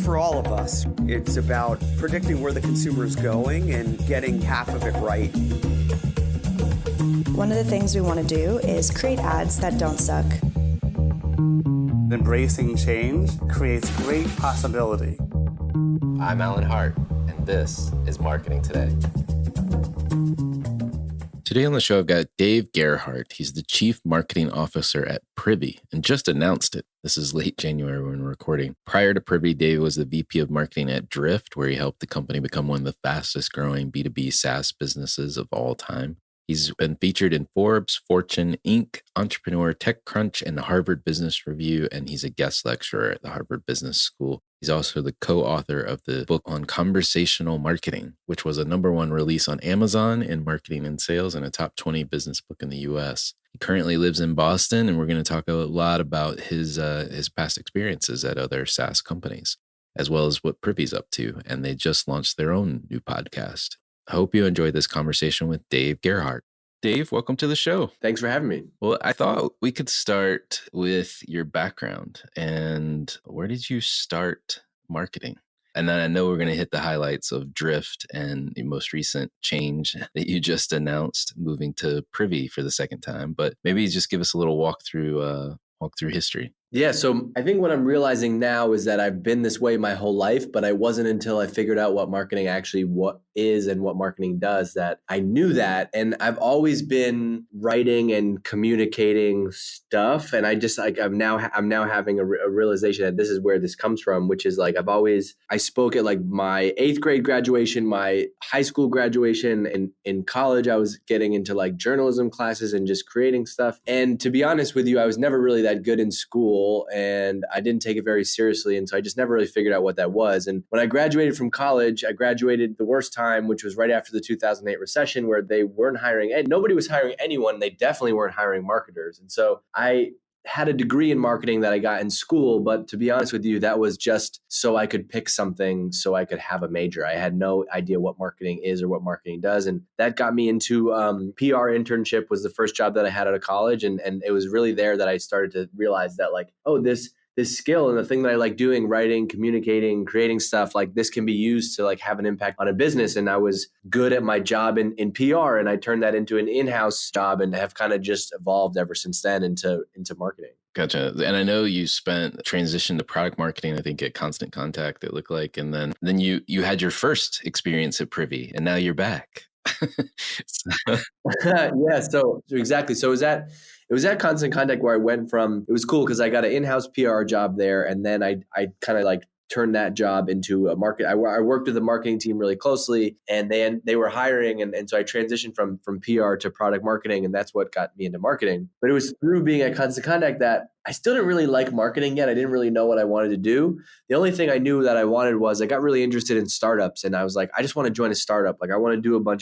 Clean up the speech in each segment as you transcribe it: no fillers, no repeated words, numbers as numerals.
For all of us, it's about predicting where the consumer is going and getting half of it right. One of the things we want to do is create ads that don't suck. Embracing change creates great possibility. I'm Alan Hart, and this is Marketing Today. Today on the show, I've got Dave Gerhardt. He's the Chief Marketing Officer at Privy and just announced it. This is late January when we're recording. Prior to Privy, Dave was the VP of Marketing at Drift, where he helped the company become one of the fastest growing B2B SaaS businesses of all time. He's been featured in Forbes, Fortune, Inc., Entrepreneur, TechCrunch, and the Harvard Business Review, and he's a guest lecturer at the Harvard Business School. He's also the co-author of the book on Conversational Marketing, which was a #1 release on Amazon in marketing and sales and a top 20 business book in the US. He currently lives in Boston, and we're going to talk a lot about his past experiences at other SaaS companies, as well as what Privy's up to. And they just launched their own new podcast. I hope you enjoyed this conversation with Dave Gerhardt. Dave, welcome to the show. Thanks for having me. Well, I thought we could start with your background and where did you start marketing? And then I know we're going to hit the highlights of Drift and the most recent change that you just announced, moving to Privy for the second time. But maybe just give us a little walk through history. Yeah, so I think what I'm realizing now is that I've been this way my whole life, but I wasn't until I figured out what marketing actually what is and what marketing does that I knew that. And I've always been writing and communicating stuff. And I'm now having a realization that this is where this comes from, which is like I spoke at like my 8th grade graduation, my high school graduation, and in college I was getting into like journalism classes and just creating stuff. And to be honest with you, I was never really that good in school. And I didn't take it very seriously. And so I just never really figured out what that was. And when I graduated from college, I graduated the worst time, which was right after the 2008 recession, where they weren't hiring, and nobody was hiring anyone. They definitely weren't hiring marketers. And so I had a degree in marketing that I got in school. But to be honest with you, that was just so I could pick something so I could have a major. I had no idea what marketing is or what marketing does. And that got me into PR internship was the first job that I had out of college. And it was really there that I started to realize that like, oh, this skill and the thing that I like doing, writing, communicating, creating stuff, like this can be used to like have an impact on a business. And I was good at my job in PR, and I turned that into an in-house job and have kind of just evolved ever since then into marketing. Gotcha. And I know you transitioned to product marketing, I think at Constant Contact, it looked like. And then you had your first experience at Privy, and now you're back. Yeah, so exactly. So it was at Constant Contact where I went from, it was cool because I got an in-house PR job there. And then I kind of like turned that job into a market. I worked with the marketing team really closely, and they were hiring. And so I transitioned from PR to product marketing, and that's what got me into marketing. But it was through being at Constant Contact that I still didn't really like marketing yet. I didn't really know what I wanted to do. The only thing I knew that I wanted was I got really interested in startups, and I was like, I just want to join a startup. Like I want to do I want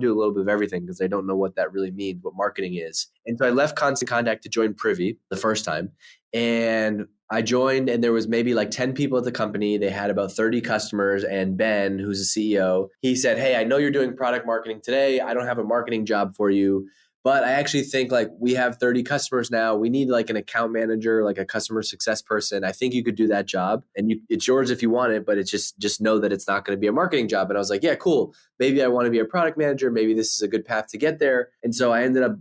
to do a little bit of everything because I don't know what that really means, what marketing is. And so I left Constant Contact to join Privy the first time. And I joined, and there was maybe like 10 people at the company. They had about 30 customers. And Ben, who's the CEO, he said, hey, I know you're doing product marketing today. I don't have a marketing job for you, but I actually think like we have 30 customers now. We need like an account manager, like a customer success person. I think you could do that job, and it's yours if you want it, but it's just know that it's not going to be a marketing job. And I was like, yeah, cool. Maybe I want to be a product manager. Maybe this is a good path to get there. And so I ended up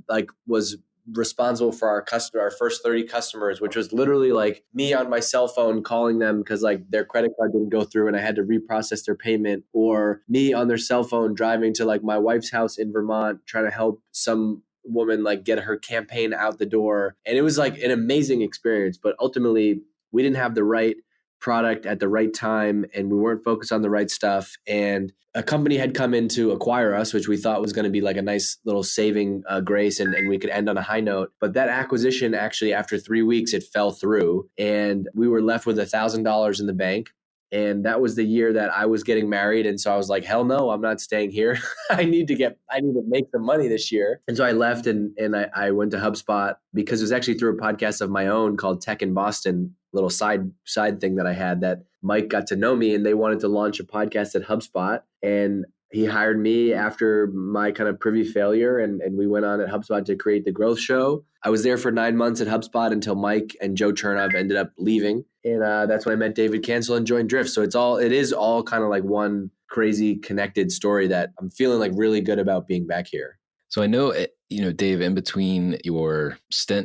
was responsible for our first 30 customers, which was literally like me on my cell phone calling them because like their credit card didn't go through and I had to reprocess their payment, or me on their cell phone driving to like my wife's house in Vermont trying to help some woman like get her campaign out the door. And it was like an amazing experience, but ultimately we didn't have the right product at the right time, and we weren't focused on the right stuff. And a company had come in to acquire us, which we thought was going to be like a nice little saving grace, and we could end on a high note. But that acquisition, actually, after 3 weeks, it fell through, and we were left with $1,000 in the bank. And that was the year that I was getting married. And so I was like, hell no, I'm not staying here. I need to make some money this year. And so I left and I went to HubSpot because it was actually through a podcast of my own called Tech in Boston, little side thing that I had that Mike got to know me, and they wanted to launch a podcast at HubSpot. And he hired me after my kind of Privy failure, and we went on at HubSpot to create the growth show. I was there for 9 months at HubSpot until Mike and Joe Chernoff ended up leaving. And that's when I met David Cancel and joined Drift. So it is all kind of like one crazy connected story that I'm feeling like really good about being back here. So I know, Dave, in between your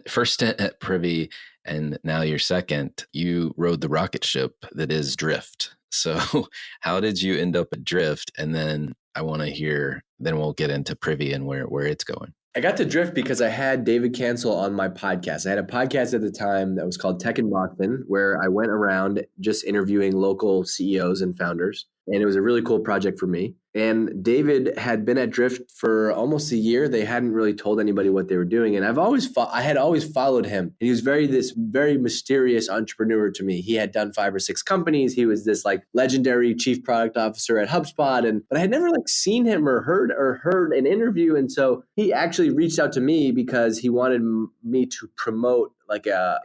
first stint at Privy and now your second, you rode the rocket ship that is Drift. So how did you end up at Drift? And then I want to hear, then we'll get into Privy and where it's going. I got to Drift because I had David Cancel on my podcast. I had a podcast at the time that was called Tech in Boston, where I went around just interviewing local CEOs and founders. And it was a really cool project for me. And David had been at Drift for almost a year. They hadn't really told anybody what they were doing. And I had always followed him. And he was this very mysterious entrepreneur to me. He had done 5 or 6 companies. He was this like legendary chief product officer at HubSpot. But I had never like seen him or heard an interview. And so he actually reached out to me because he wanted me to promote like an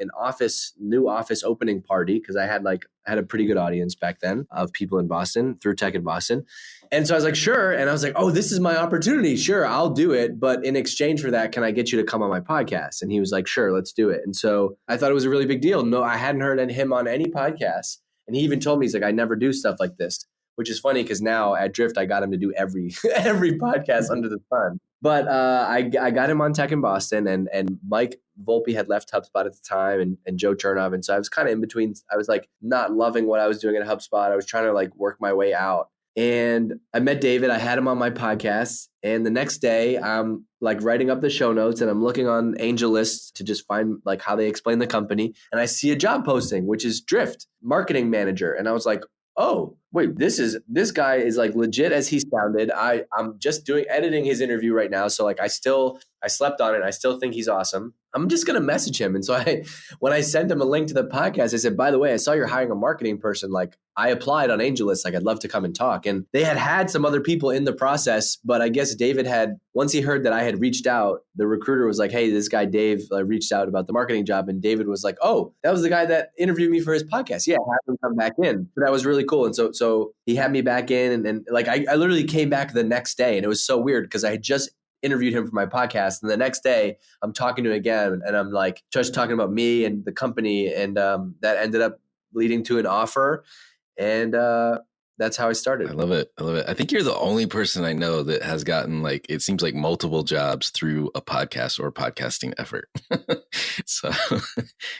new office opening party, because I had a pretty good audience back then of people in Boston through Tech in Boston. And so I was like, sure. And I was like, oh, this is my opportunity. Sure, I'll do it. But in exchange for that, can I get you to come on my podcast? And he was like, sure, let's do it. And so I thought it was a really big deal. No, I hadn't heard him on any podcast. And he even told me, he's like, I never do stuff like this, which is funny because now at Drift, I got him to do every podcast under the sun. But I got him on Tech in Boston, and Mike Volpe had left HubSpot at the time, and Joe Chernoff. And so I was kind of in between. I was like not loving what I was doing at HubSpot. I was trying to like work my way out. And I met David. I had him on my podcast. And the next day, I'm like writing up the show notes, and I'm looking on AngelList to just find like how they explain the company. And I see a job posting, which is Drift marketing manager. And I was like, oh, wait, this guy is like legit as he sounded. I'm just editing his interview right now. So like I slept on it. I still think he's awesome. I'm just going to message him. And so when I sent him a link to the podcast, I said, by the way, I saw you're hiring a marketing person. Like I applied on AngelList. Like I'd love to come and talk. And they had some other people in the process, but I guess David once he heard that I had reached out, the recruiter was like, hey, this guy, Dave, reached out about the marketing job. And David was like, oh, that was the guy that interviewed me for his podcast. Yeah, have him come back in. So that was really cool. And so he had me back in, and like, I literally came back the next day, and it was so weird because I had just interviewed him for my podcast. And the next day I'm talking to him again, and I'm like just talking about me and the company. And that ended up leading to an offer. And that's how I started. I love it. I think you're the only person I know that has gotten like, it seems like multiple jobs through a podcast or podcasting effort. So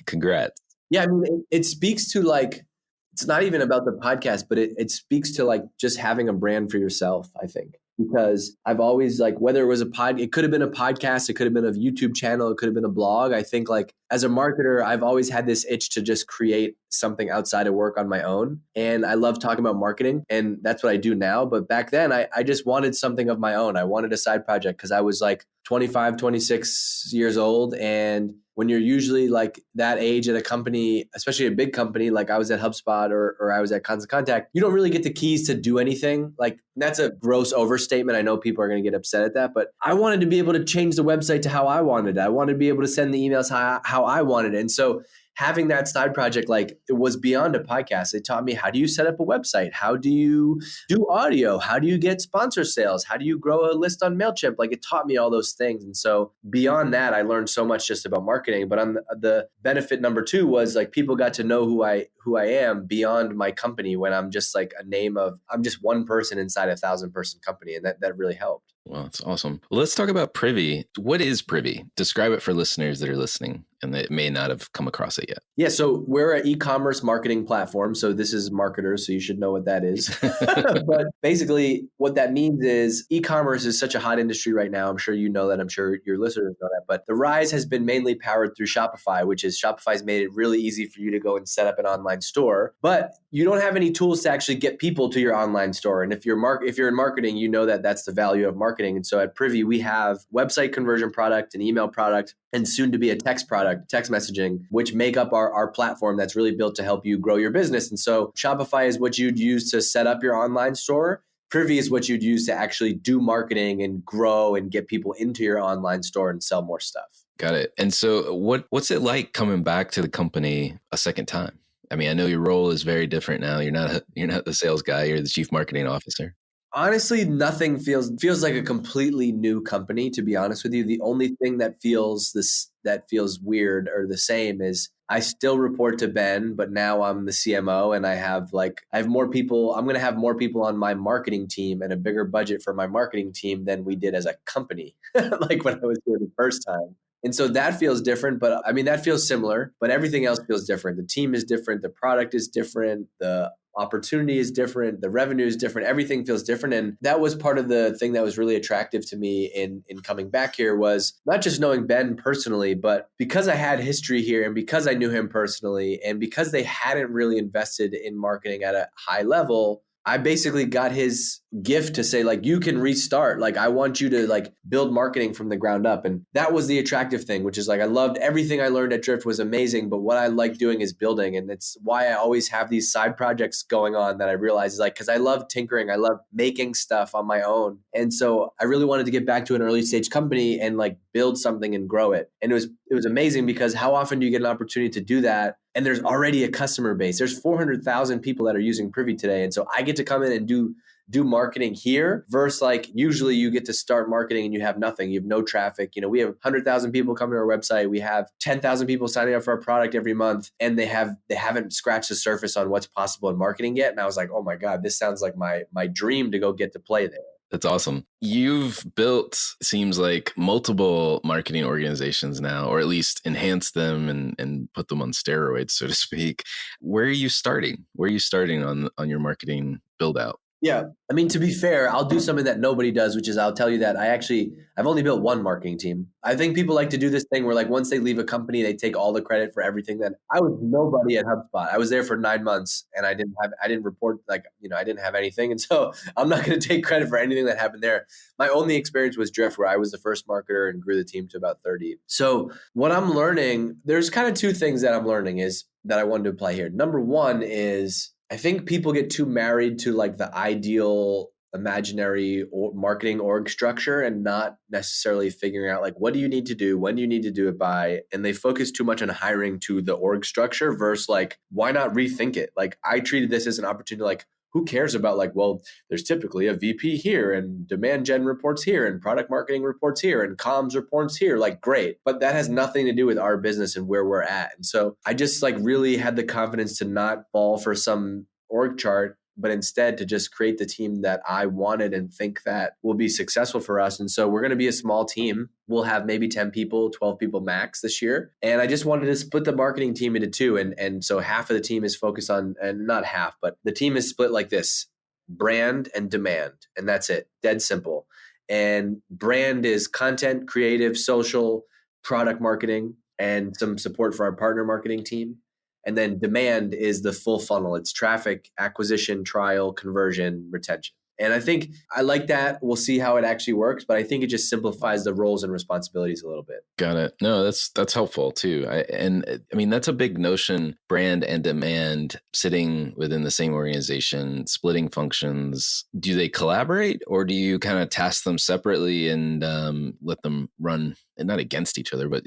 congrats. Yeah. I mean, it speaks to like, it's not even about the podcast, but it speaks to like just having a brand for yourself, I think. Because I've always like, whether it was it could have been a podcast, it could have been a YouTube channel, it could have been a blog. I think like as a marketer, I've always had this itch to just create something outside of work on my own. And I love talking about marketing, and that's what I do now. But back then I just wanted something of my own. I wanted a side project because I was like 25, 26 years old. And when you're usually like that age at a company, especially a big company, like I was at HubSpot or I was at Constant Contact, you don't really get the keys to do anything. Like that's a gross overstatement. I know people are going to get upset at that, but I wanted to be able to change the website to how I wanted it. I wanted to be able to send the emails how I wanted it. And so having that side project, like it was beyond a podcast. It taught me, how do you set up a website? How do you do audio? How do you get sponsor sales? How do you grow a list on MailChimp? Like it taught me all those things. And so beyond that, I learned so much just about marketing. But on the benefit number 2 was like people got to know who I am beyond my company, when I'm just like I'm just one person inside a 1,000-person company. And that really helped. Well, that's awesome. Well, let's talk about Privy. What is Privy? Describe it for listeners that are listening and that may not have come across it yet. Yeah, so we're an e-commerce marketing platform. So this is marketers, so you should know what that is. But basically what that means is e-commerce is such a hot industry right now. I'm sure you know that. I'm sure your listeners know that. But the rise has been mainly powered through Shopify, which is Shopify's made it really easy for you to go and set up an online store. But you don't have any tools to actually get people to your online store. And if you're in marketing, you know that that's the value of marketing. And so at Privy, we have website conversion product, an email product, and soon to be a text product, text messaging, which make up our platform that's really built to help you grow your business. And so Shopify is what you'd use to set up your online store. Privy is what you'd use to actually do marketing and grow and get people into your online store and sell more stuff. Got it. And so what's it like coming back to the company a second time? I mean, I know your role is very different now. You're not the sales guy, you're the chief marketing officer. Honestly, nothing feels like a completely new company, to be honest with you. The only thing that feels weird or the same is I still report to Ben, but now I'm the CMO and I have more people. I'm going to have more people on my marketing team and a bigger budget for my marketing team than we did as a company, like when I was here the first time. And so that feels different, but I mean, that feels similar, but everything else feels different. The team is different. The product is different. The opportunity is different. The revenue is different. Everything feels different. And that was part of the thing that was really attractive to me in coming back here was not just knowing Ben personally, but because I had history here and because I knew him personally and because they hadn't really invested in marketing at a high level, I basically got his gift to say, like, you can restart. Like, I want you to like build marketing from the ground up. And that was the attractive thing, which is like, I loved everything I learned at Drift was amazing. But what I like doing is building. And it's why I always have these side projects going on that I realize is like, because I love tinkering. I love making stuff on my own. And so I really wanted to get back to an early stage company and like build something and grow it. And it was amazing because how often do you get an opportunity to do that? And there's already a customer base. There's 400,000 people that are using Privy today. And so I get to come in and do marketing here versus like usually you get to start marketing and you have nothing. You have no traffic. You know, we have 100,000 people coming to our website. We have 10,000 people signing up for our product every month. And they haven't scratched the surface on what's possible in marketing yet. And I was like, oh my God, this sounds like my dream to go get to play there. That's awesome. You've built, seems like, multiple marketing organizations now, or at least enhanced them and put them on steroids, so to speak. Where are you starting? Where are you starting on your marketing build out? Yeah. I mean, to be fair, I'll do something that nobody does, which is I'll tell you that I've only built one marketing team. I think people like to do this thing where like once they leave a company, they take all the credit for everything. That I was nobody at HubSpot. I was there for 9 months and I didn't report I didn't have anything. And so I'm not going to take credit for anything that happened there. My only experience was Drift, where I was the first marketer and grew the team to about 30. So what I'm learning, there's kind of two things that I'm learning is that I wanted to apply here. Number one is I think people get too married to like the ideal imaginary or marketing org structure and not necessarily figuring out like, what do you need to do? When do you need to do it by? And they focus too much on hiring to the org structure versus like, why not rethink it? Like I treated this as an opportunity, like, who cares about like, well, there's typically a VP here and demand gen reports here and product marketing reports here and comms reports here. Like, great. But that has nothing to do with our business and where we're at. And so I just like really had the confidence to not fall for some org chart, but instead to just create the team that I wanted and think that will be successful for us. And so we're going to be a small team. We'll have maybe 10 people, 12 people max this year. And I just wanted to split the marketing team into two. And so half of the team is focused on, and not half, but the team is split like this: brand and demand. And that's it. Dead simple. And brand is content, creative, social, product marketing, and some support for our partner marketing team. And then demand is the full funnel. It's traffic, acquisition, trial, conversion, retention. And I think I like that. We'll see how it actually works, but I think it just simplifies the roles and responsibilities a little bit. Got it. No, that's helpful too. I mean, that's a big notion, brand and demand sitting within the same organization, splitting functions. Do they collaborate or do you kind of task them separately and let them run, and not against each other, but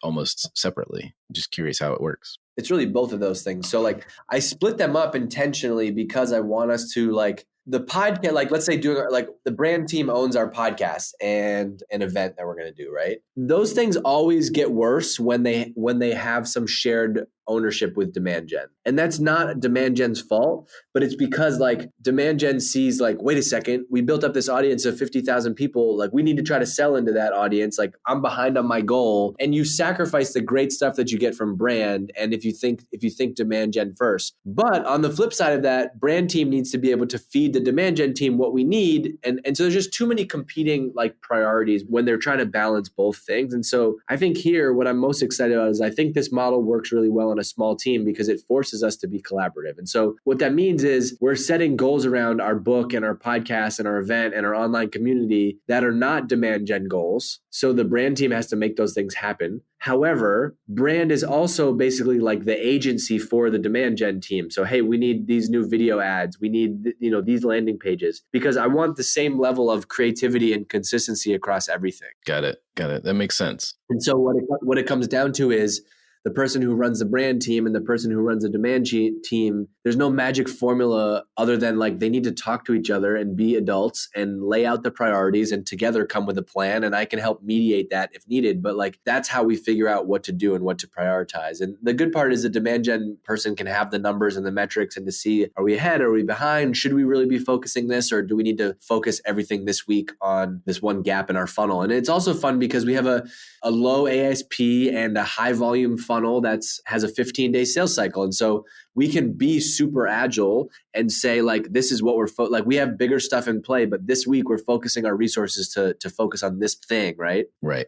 almost separately? I'm just curious how it works. It's really both of those things. So like I split them up intentionally because I want us to like the podcast, like let's say doing like the brand team owns our podcast and an event that we're going to do, right? Those things always get worse when they have some shared ownership with demand gen. And that's not demand gen's fault, but it's because like demand gen sees like, wait a second, we built up this audience of 50,000 people. Like we need to try to sell into that audience. Like I'm behind on my goal, and you sacrifice the great stuff that you get from brand. And if you think demand gen first, but on the flip side of that, brand team needs to be able to feed the demand gen team what we need. And so there's just too many competing like priorities when they're trying to balance both things. And so I think here, what I'm most excited about is I think this model works really well in a small team because it forces us to be collaborative. And so what that means is we're setting goals around our book and our podcast and our event and our online community that are not demand gen goals. So the brand team has to make those things happen. However, brand is also basically like the agency for the demand gen team. So, hey, we need these new video ads. We need, these landing pages, because I want the same level of creativity and consistency across everything. Got it. That makes sense. And so what it comes down to is the person who runs the brand team and the person who runs the demand team, there's no magic formula other than like they need to talk to each other and be adults and lay out the priorities and together come with a plan. And I can help mediate that if needed. But like that's how we figure out what to do and what to prioritize. And the good part is the demand gen person can have the numbers and the metrics and to see, are we ahead? Are we behind? Should we really be focusing this? Or do we need to focus everything this week on this one gap in our funnel? And it's also fun because we have a low ASP and a high volume funnel has a 15-day sales cycle. And so we can be super agile and say like, this is what we're like, we have bigger stuff in play, but this week we're focusing our resources to focus on this thing, right? Right.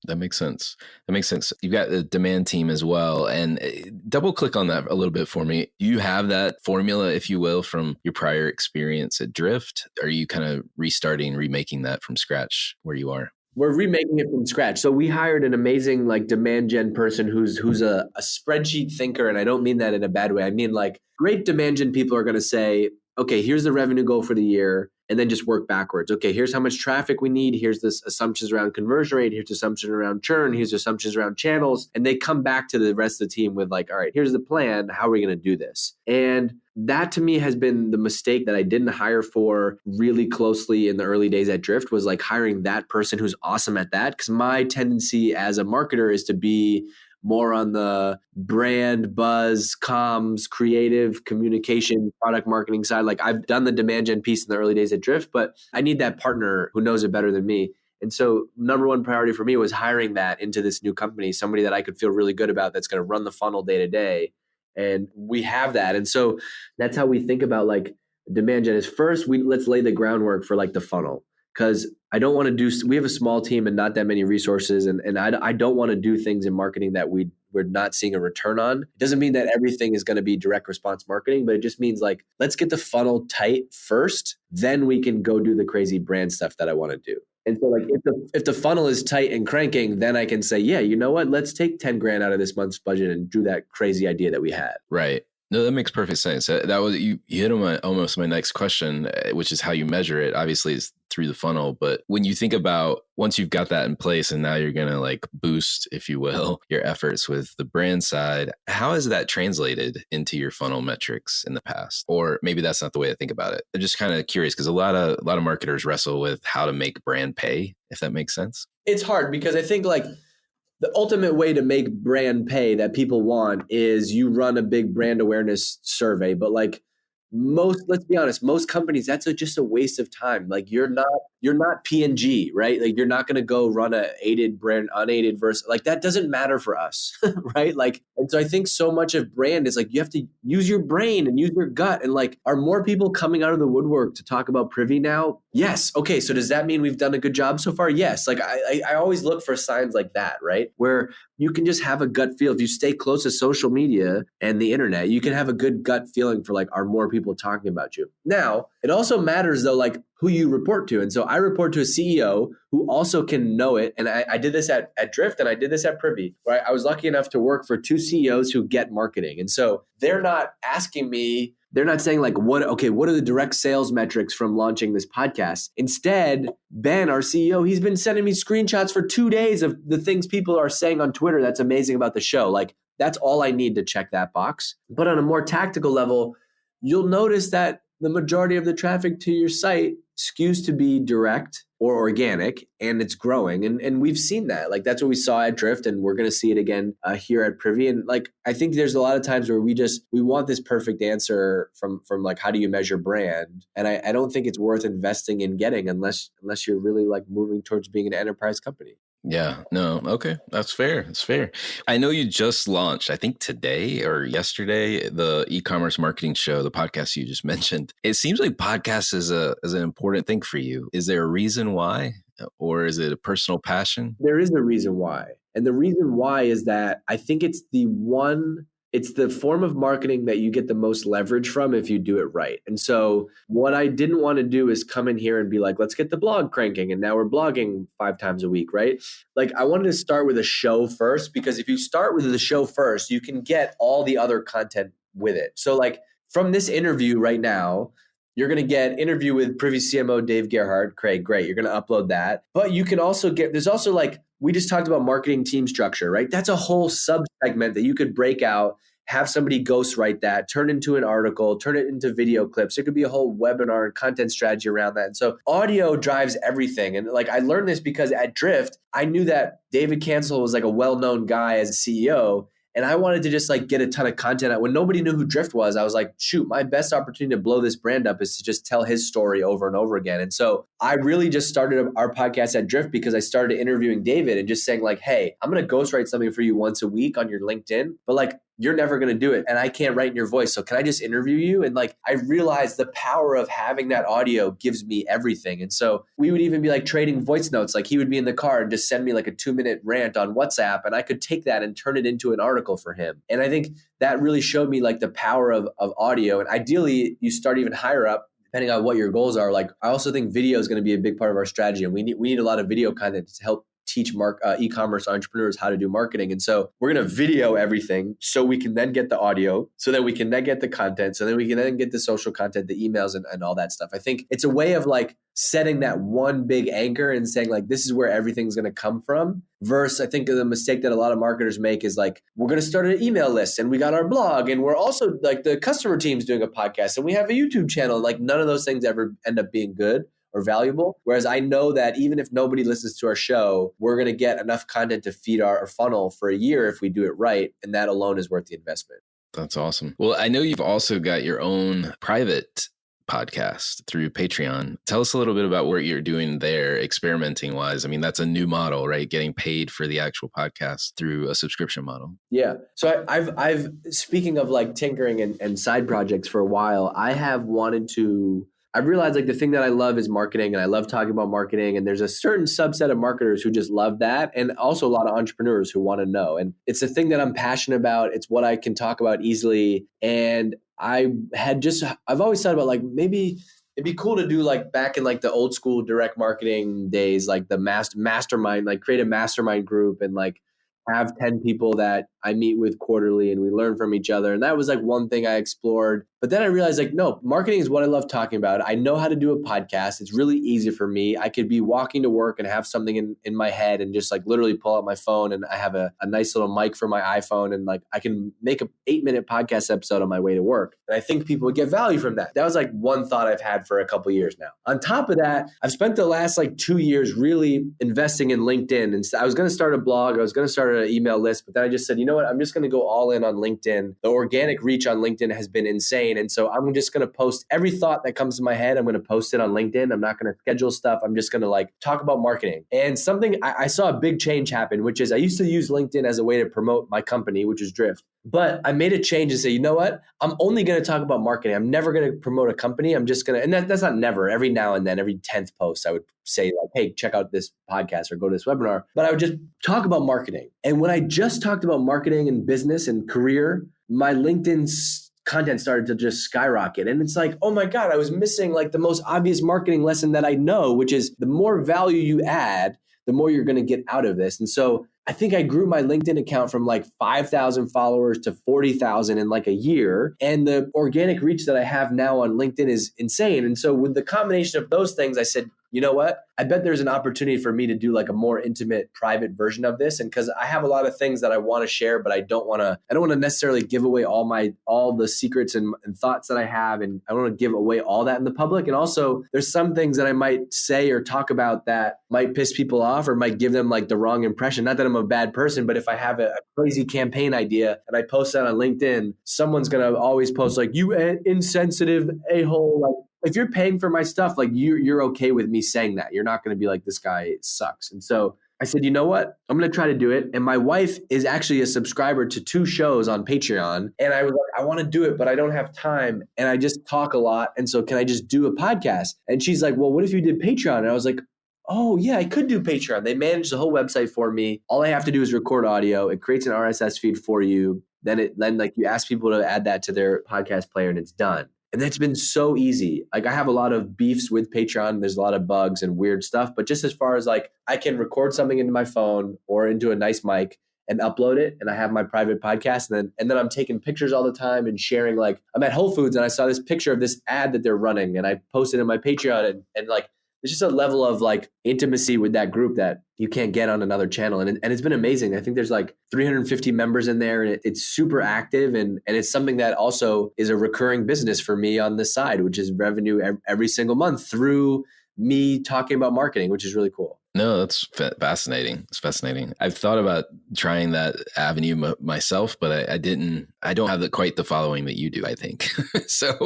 That makes sense. You've got the demand team as well. And double click on that a little bit for me. Do you have that formula, if you will, from your prior experience at Drift? Are you kind of remaking that from scratch where you are? We're remaking it from scratch. So we hired an amazing like demand gen person who's a spreadsheet thinker. And I don't mean that in a bad way. I mean like great demand gen people are going to say, okay, here's the revenue goal for the year. And then just work backwards. Okay, here's how much traffic we need. Here's the assumptions around conversion rate. Here's assumptions around churn. Here's assumptions around channels. And they come back to the rest of the team with like, all right, here's the plan. How are we going to do this? And that to me has been the mistake that I didn't hire for really closely in the early days at Drift, was like hiring that person who's awesome at that. Because my tendency as a marketer is to be more on the brand, buzz, comms, creative, communication, product marketing side. Like I've done the demand gen piece in the early days at Drift, but I need that partner who knows it better than me. And so number one priority for me was hiring that into this new company, somebody that I could feel really good about that's going to run the funnel day to day. And we have that. And so that's how we think about like demand gen is first, let's lay the groundwork for like the funnel. Because I don't want to we have a small team and not that many resources. And I don't want to do things in marketing that we're not seeing a return on. It doesn't mean that everything is going to be direct response marketing, but it just means like, let's get the funnel tight first. Then we can go do the crazy brand stuff that I want to do. And so like if the funnel is tight and cranking, then I can say, yeah, you know what? Let's take 10 grand out of this month's budget and do that crazy idea that we had. Right. No, that makes perfect sense. That was you hit on almost my next question, which is how you measure it. Obviously, it's through the funnel. But when you think about once you've got that in place and now you're going to like boost, if you will, your efforts with the brand side, how has that translated into your funnel metrics in the past? Or maybe that's not the way to think about it. I'm just kind of curious because a lot of marketers wrestle with how to make brand pay, if that makes sense. It's hard because I think like the ultimate way to make brand pay that people want is you run a big brand awareness survey. But like let's be honest, most companies, that's just a waste of time. Like you're not P&G, right? Like you're not going to go run a aided brand, unaided versus like that doesn't matter for us, right? Like, and so I think so much of brand is like, you have to use your brain and use your gut. And like, are more people coming out of the woodwork to talk about Privy now? Yes. Okay. So does that mean we've done a good job so far? Yes. Like I always look for signs like that, right? Where you can just have a gut feel. If you stay close to social media and the internet, you can have a good gut feeling for like, are more people talking about you? Now, it also matters though, like who you report to. And so I report to a CEO who also can know it. And I did this at Drift and I did this at Privy, where I was lucky enough to work for two CEOs who get marketing. And so they're not asking me, they're not saying like, what are the direct sales metrics from launching this podcast? Instead, Ben, our CEO, he's been sending me screenshots for 2 days of the things people are saying on Twitter that's amazing about the show. Like that's all I need to check that box. But on a more tactical level, you'll notice that the majority of the traffic to your site skews to be direct or organic, and it's growing. And we've seen that. Like that's what we saw at Drift, and we're going to see it again here at Privy. And like I think there's a lot of times where we want this perfect answer from like how do you measure brand? And I don't think it's worth investing in getting unless you're really like moving towards being an enterprise company. Yeah, no. Okay. That's fair. That's fair. I know you just launched, I think today or yesterday, the e-commerce marketing show, the podcast you just mentioned. It seems like podcast is an important thing for you. Is there a reason why, or is it a personal passion? There is a reason why. And the reason why is that I think it's the form of marketing that you get the most leverage from if you do it right. And so what I didn't want to do is come in here and be like, let's get the blog cranking. And now we're blogging 5 times a week, right? Like I wanted to start with a show first, because if you start with the show first, you can get all the other content with it. So like from this interview right now, you're going to get interview with Privy CMO Dave Gerhardt. Great. You're going to upload that. But you can also there's also like, we just talked about marketing team structure, right? That's a whole sub segment that you could break out have somebody ghostwrite that, turn it into an article, turn it into video clips. There could be a whole webinar and content strategy around that. And so audio drives everything. And like I learned this because at Drift, I knew that David Cancel was like a well-known guy as a CEO. And I wanted to just like get a ton of content out. When nobody knew who Drift was, I was like, shoot, my best opportunity to blow this brand up is to just tell his story over and over again. And so I really just started our podcast at Drift because I started interviewing David and just saying like, hey, I'm going to ghostwrite something for you once a week on your LinkedIn, but like, you're never going to do it. And I can't write in your voice. So can I just interview you? And like, I realized the power of having that audio gives me everything. And so we would even be like trading voice notes. Like he would be in the car and just send me like a 2-minute rant on WhatsApp. And I could take that and turn it into an article for him. And I think that really showed me like the power of audio. And ideally you start even higher up, depending on what your goals are. Like I also think video is going to be a big part of our strategy. And we need a lot of video content to help teach e-commerce entrepreneurs how to do marketing. And so we're going to video everything so we can then get the audio, so that we can then get the content, so then we can then get the social content, the emails and all that stuff. I think it's a way of like setting that one big anchor and saying like, this is where everything's going to come from. Versus I think the mistake that a lot of marketers make is like, we're going to start an email list and we got our blog and we're also like the customer team's doing a podcast and we have a YouTube channel. Like none of those things ever end up being good or valuable. Whereas I know that even if nobody listens to our show, we're going to get enough content to feed our funnel for a year if we do it right. And that alone is worth the investment. That's awesome. Well, I know you've also got your own private podcast through Patreon. Tell us a little bit about what you're doing there, experimenting wise. I mean, that's a new model, right? Getting paid for the actual podcast through a subscription model. Yeah. So I've speaking of like tinkering and side projects for a while, I've realized like the thing that I love is marketing and I love talking about marketing. And there's a certain subset of marketers who just love that. And also a lot of entrepreneurs who want to know. And it's the thing that I'm passionate about. It's what I can talk about easily. And I've always thought about like, maybe it'd be cool to do like back in like the old school direct marketing days, like the mastermind, like create a mastermind group and like have 10 people that I meet with quarterly and we learn from each other. And that was like one thing I explored. But then I realized like, no, marketing is what I love talking about. I know how to do a podcast. It's really easy for me. I could be walking to work and have something in my head and just like literally pull out my phone and I have a nice little mic for my iPhone and like I can make a 8-minute podcast episode on my way to work. And I think people would get value from that. That was like one thought I've had for a couple of years now. On top of that, I've spent the last like 2 years really investing in LinkedIn. And I was going to start a blog. I was going to start an email list, but then I just said, you know what? I'm just going to go all in on LinkedIn. The organic reach on LinkedIn has been insane. And so I'm just going to post every thought that comes to my head. I'm going to post it on LinkedIn. I'm not going to schedule stuff. I'm just going to like talk about marketing. And something I saw a big change happen, which is I used to use LinkedIn as a way to promote my company, which is Drift. But I made a change and say, you know what? I'm only going to talk about marketing. I'm never going to promote a company. I'm just going to, and that's not never, every now and then, every 10th post, I would say like, hey, check out this podcast or go to this webinar. But I would just talk about marketing. And when I just talked about marketing and business and career, my LinkedIn content started to just skyrocket. And it's like, oh my God, I was missing like the most obvious marketing lesson that I know, which is the more value you add, the more you're going to get out of this. And so I think I grew my LinkedIn account from like 5,000 followers to 40,000 in like a year. And the organic reach that I have now on LinkedIn is insane. And so with the combination of those things, I said, you know what? I bet there's an opportunity for me to do like a more intimate, private version of this. And because I have a lot of things that I want to share, but I don't want to necessarily give away all the secrets and thoughts that I have. And I don't want to give away all that in the public. And also there's some things that I might say or talk about that might piss people off or might give them like the wrong impression. Not that I'm a bad person, but if I have a crazy campaign idea and I post that on LinkedIn, someone's going to always post like, you insensitive a-hole. Like, if you're paying for my stuff, like you're okay with me saying that. You're not going to be like, this guy sucks. And so I said, you know what? I'm going to try to do it. And my wife is actually a subscriber to 2 shows on Patreon. And I was like, I want to do it, but I don't have time. And I just talk a lot. And so can I just do a podcast? And she's like, well, what if you did Patreon? And I was like, oh yeah, I could do Patreon. They manage the whole website for me. All I have to do is record audio. It creates an RSS feed for you. Then like you ask people to add that to their podcast player and it's done. And it's been so easy. Like I have a lot of beefs with Patreon. There's a lot of bugs and weird stuff. But just as far as like I can record something into my phone or into a nice mic and upload it. And I have my private podcast. And then I'm taking pictures all the time and sharing. Like I'm at Whole Foods and I saw this picture of this ad that they're running. And I posted in my Patreon and like just a level of like intimacy with that group that you can't get on another channel. And it's been amazing. I think there's like 350 members in there, and it's super active. And it's something that also is a recurring business for me on the side, which is revenue every single month through me talking about marketing, which is really cool. No, that's fascinating. It's fascinating. I've thought about trying that avenue myself, but I don't have quite the following that you do, I think. So,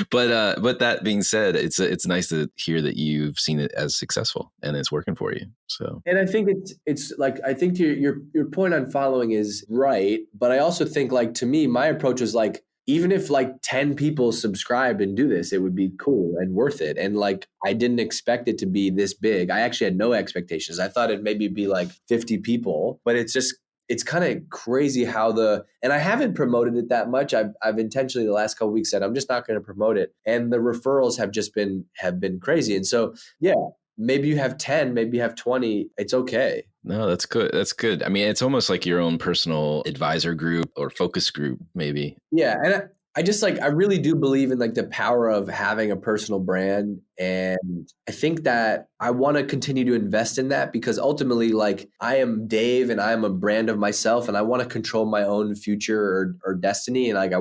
but that being said, it's nice to hear that you've seen it as successful and it's working for you. So, and I think it's like, I think your point on following is right. But I also think, like, to me, my approach was like, even if like 10 people subscribed and do this, it would be cool and worth it. And like, I didn't expect it to be this big. I actually had no expectations. I thought it'd maybe be like 50 people, but it's kind of crazy how and I haven't promoted it that much. I've intentionally the last couple of weeks said, I'm just not going to promote it. And the referrals have just been crazy. And so, yeah, maybe you have 10, maybe you have 20. It's okay. No, that's good. That's good. I mean, it's almost like your own personal advisor group or focus group, maybe. Yeah. And I just like, I really do believe in like the power of having a personal brand. And I think that I want to continue to invest in that because ultimately, like, I am Dave and I am a brand of myself and I want to control my own future or destiny. And like,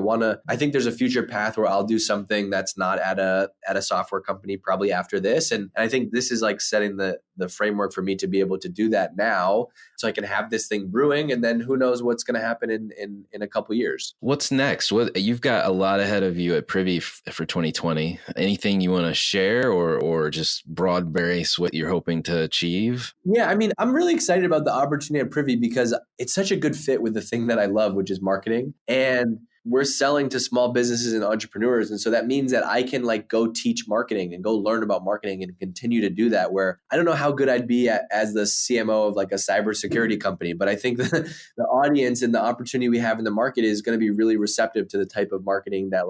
I think there's a future path where I'll do something that's not at a software company probably after this. And I think this is like setting the framework for me to be able to do that now so I can have this thing brewing. And then who knows what's going to happen in a couple of years. What's next? You've got a lot ahead of you at Privy for 2020. Anything you want to share or just broad base what you're hoping to achieve? Yeah, I mean, I'm really excited about the opportunity at Privy because it's such a good fit with the thing that I love, which is marketing. And we're selling to small businesses and entrepreneurs. And so that means that I can like go teach marketing and go learn about marketing and continue to do that, where I don't know how good I'd be as the CMO of like a cybersecurity company, but I think the audience and the opportunity we have in the market is going to be really receptive to the type of marketing that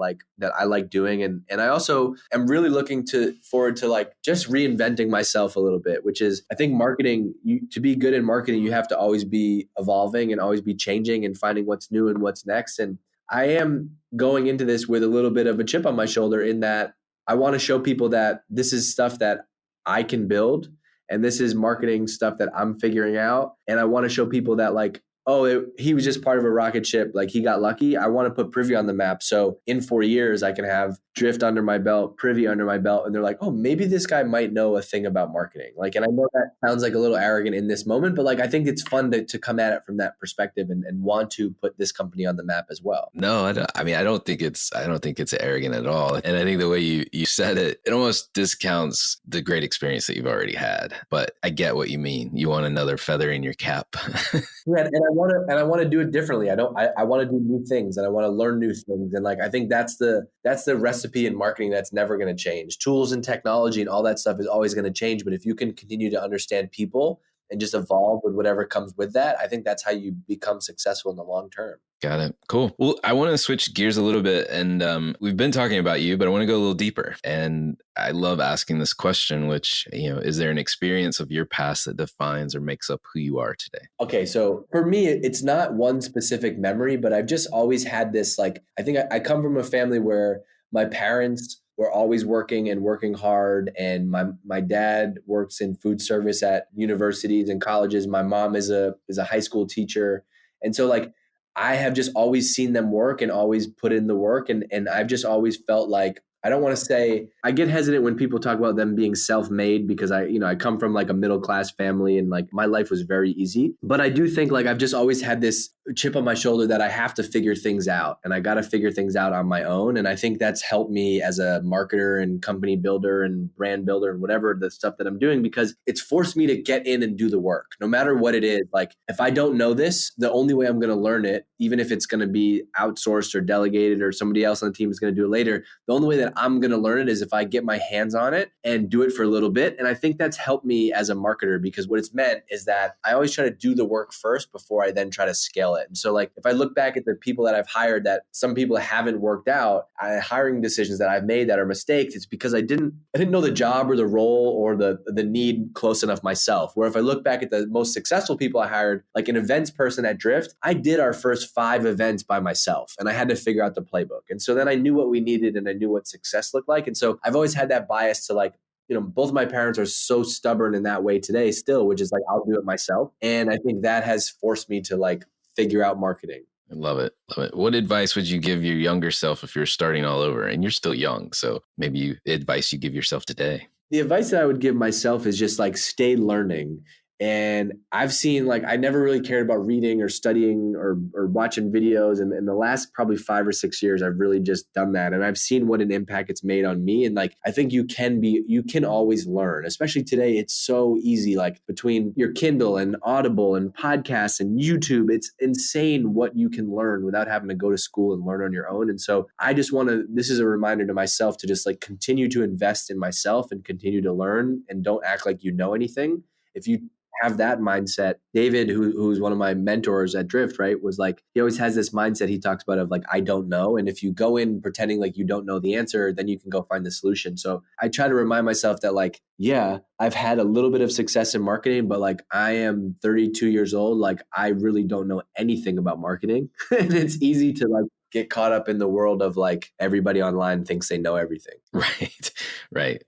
I like doing. And I also am really looking forward to like just reinventing myself a little bit, which is, I think marketing, to be good in marketing, you have to always be evolving and always be changing and finding what's new and what's next. And I am going into this with a little bit of a chip on my shoulder in that I want to show people that this is stuff that I can build and this is marketing stuff that I'm figuring out. And I want to show people that like, he was just part of a rocket ship. Like, he got lucky. I want to put Privy on the map. So in 4 years, I can have Drift under my belt, Privy under my belt. And they're like, oh, maybe this guy might know a thing about marketing. Like, and I know that sounds like a little arrogant in this moment, but like, I think it's fun to come at it from that perspective and want to put this company on the map as well. No, I don't think it's arrogant at all. And I think the way you said it almost discounts the great experience that you've already had. But I get what you mean. You want another feather in your cap. Yeah, and I want to do it differently. I want to do new things and I want to learn new things. And like, I think that's the recipe in marketing that's never going to change. Tools and technology and all that stuff is always going to change. But if you can continue to understand people and just evolve with whatever comes with that, I think that's how you become successful in the long term. Got it. Cool. Well, I want to switch gears a little bit. And we've been talking about you, but I want to go a little deeper. And I love asking this question, which, is there an experience of your past that defines or makes up who you are today? Okay. So for me, it's not one specific memory, but I've just always had this, like, I think I come from a family where my parents were always working and working hard. And my dad works in food service at universities and colleges. My mom is a high school teacher. And so like, I have just always seen them work and always put in the work. And I've just always felt like, I don't want to say, I get hesitant when people talk about them being self-made because I come from like a middle-class family and like my life was very easy. But I do think like I've just always had this chip on my shoulder that I have to figure things out and I got to figure things out on my own. And I think that's helped me as a marketer and company builder and brand builder and whatever the stuff that I'm doing, because it's forced me to get in and do the work no matter what it is. Like if I don't know this, the only way I'm going to learn it, even if it's going to be outsourced or delegated or somebody else on the team is going to do it later, the only way that I'm going to learn it is if I get my hands on it and do it for a little bit. And I think that's helped me as a marketer because what it's meant is that I always try to do the work first before I then try to scale it. And so like if I look back at the people that I've hired that some people haven't worked out, hiring decisions that I've made that are mistakes, it's because I didn't know the job or the role or the need close enough myself. Where if I look back at the most successful people I hired, like an events person at Drift, I did our first 5 events by myself and I had to figure out the playbook. And so then I knew what we needed and I knew what success looked like. And so I've always had that bias to like, both of my parents are so stubborn in that way today still, which is like, I'll do it myself. And I think that has forced me to like figure out marketing. I love it. Love it. What advice would you give your younger self if you're starting all over? And you're still young, so maybe advice you give yourself today. The advice that I would give myself is just like stay learning. And I've seen like, I never really cared about reading or studying or watching videos. And in the last probably 5 or 6 years, I've really just done that. And I've seen what an impact it's made on me. And like, I think you can always learn, especially today. It's so easy, like between your Kindle and Audible and podcasts and YouTube, it's insane what you can learn without having to go to school and learn on your own. And so I just this is a reminder to myself to just like continue to invest in myself and continue to learn and don't act like you know anything. If you have that mindset, David, who's one of my mentors at Drift, right, was like, he always has this mindset he talks about of like, I don't know. And if you go in pretending like you don't know the answer, then you can go find the solution. So I try to remind myself that like, yeah, I've had a little bit of success in marketing, but like I am 32 years old. Like I really don't know anything about marketing. And it's easy to like get caught up in the world of like everybody online thinks they know everything. Right.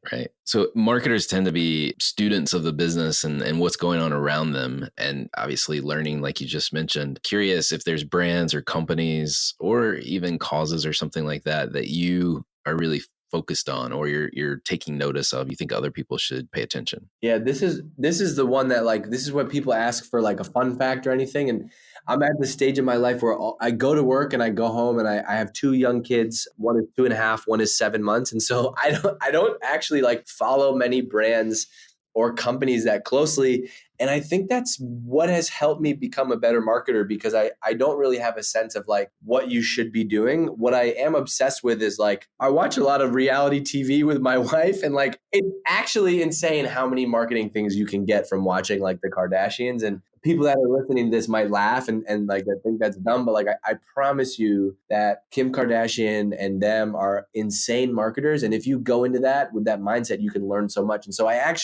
So marketers tend to be students of the business and what's going on around them. And obviously learning, like you just mentioned. Curious if there's brands or companies or even causes or something like that you are really focused on or you're taking notice of, you think other people should pay attention? Yeah, this is the one that like, this is what people ask for like a fun fact or anything. And I'm at the stage in my life where I go to work and I go home and I have 2 young kids. One is 2.5, one is 7 months. And so I don't actually like follow many brands or companies that closely. And I think that's what has helped me become a better marketer because I don't really have a sense of like what you should be doing. What I am obsessed with is like, I watch a lot of reality TV with my wife and like, it's actually insane how many marketing things you can get from watching like the Kardashians. And people that are listening to this might laugh and like I think that's dumb, but like I promise you that Kim Kardashian and them are insane marketers. And if you go into that with that mindset, you can learn so much. And so I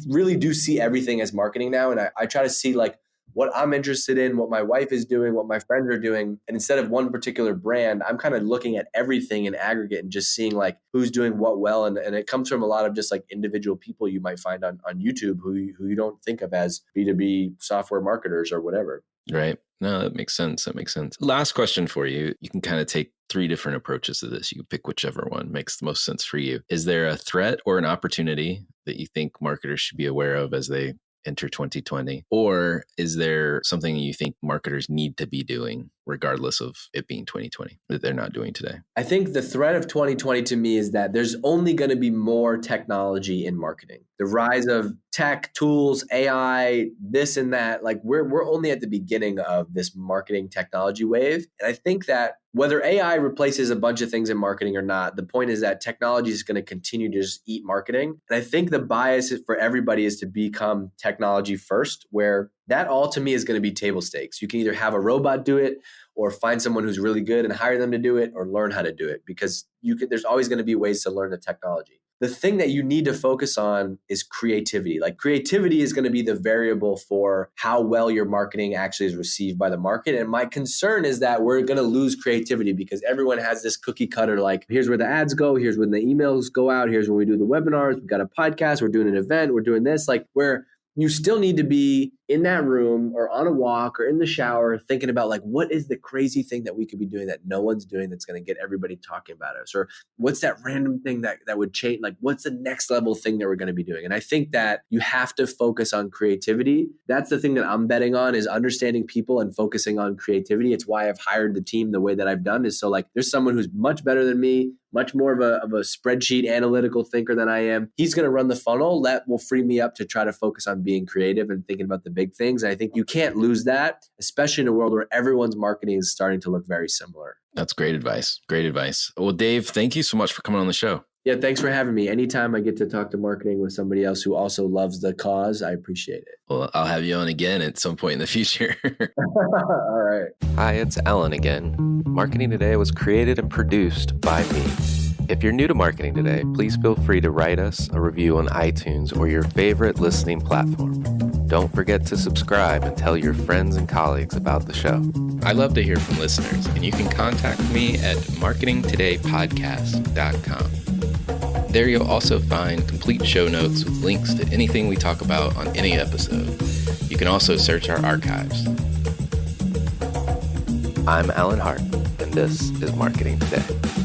really do see everything as marketing now. And I try to see like what I'm interested in, what my wife is doing, what my friends are doing. And instead of one particular brand, I'm kind of looking at everything in aggregate and just seeing like who's doing what well. And it comes from a lot of just like individual people you might find on YouTube who you don't think of as B2B software marketers or whatever. Right. No, that makes sense. Last question for you. You can kind of take 3 different approaches to this. You can pick whichever one makes the most sense for you. Is there a threat or an opportunity that you think marketers should be aware of as they enter 2020? Or is there something you think marketers need to be doing regardless of it being 2020 that they're not doing today? I think the threat of 2020 to me is that there's only going to be more technology in marketing. The rise of tech, tools, AI, this and that, like we're only at the beginning of this marketing technology wave. And I think that whether AI replaces a bunch of things in marketing or not, the point is that technology is going to continue to just eat marketing. And I think the bias for everybody is to become technology first, where that all to me is going to be table stakes. You can either have a robot do it or find someone who's really good and hire them to do it or learn how to do it because there's always going to be ways to learn the technology. The thing that you need to focus on is creativity. Like creativity is going to be the variable for how well your marketing actually is received by the market. And my concern is that we're going to lose creativity because everyone has this cookie cutter, like here's where the ads go, here's when the emails go out, here's when we do the webinars, we've got a podcast, we're doing an event, we're doing this, like where you still need to be in that room or on a walk or in the shower thinking about like, what is the crazy thing that we could be doing that no one's doing that's going to get everybody talking about us? Or what's that random thing that would change? Like, what's the next level thing that we're going to be doing? And I think that you have to focus on creativity. That's the thing that I'm betting on is understanding people and focusing on creativity. It's why I've hired the team the way that I've done is so like, there's someone who's much better than me, much more of a spreadsheet analytical thinker than I am. He's going to run the funnel. That will free me up to try to focus on being creative and thinking about the big things. And I think you can't lose that, especially in a world where everyone's marketing is starting to look very similar. That's great advice. Great advice. Well, Dave, thank you so much for coming on the show. Yeah, thanks for having me. Anytime I get to talk to marketing with somebody else who also loves the cause, I appreciate it. Well, I'll have you on again at some point in the future. All right. Hi, it's Alan again. Marketing Today was created and produced by me. If you're new to Marketing Today, please feel free to write us a review on iTunes or your favorite listening platform. Don't forget to subscribe and tell your friends and colleagues about the show. I love to hear from listeners, and you can contact me at marketingtodaypodcast.com. There you'll also find complete show notes with links to anything we talk about on any episode. You can also search our archives. I'm Alan Hart, and this is Marketing Today.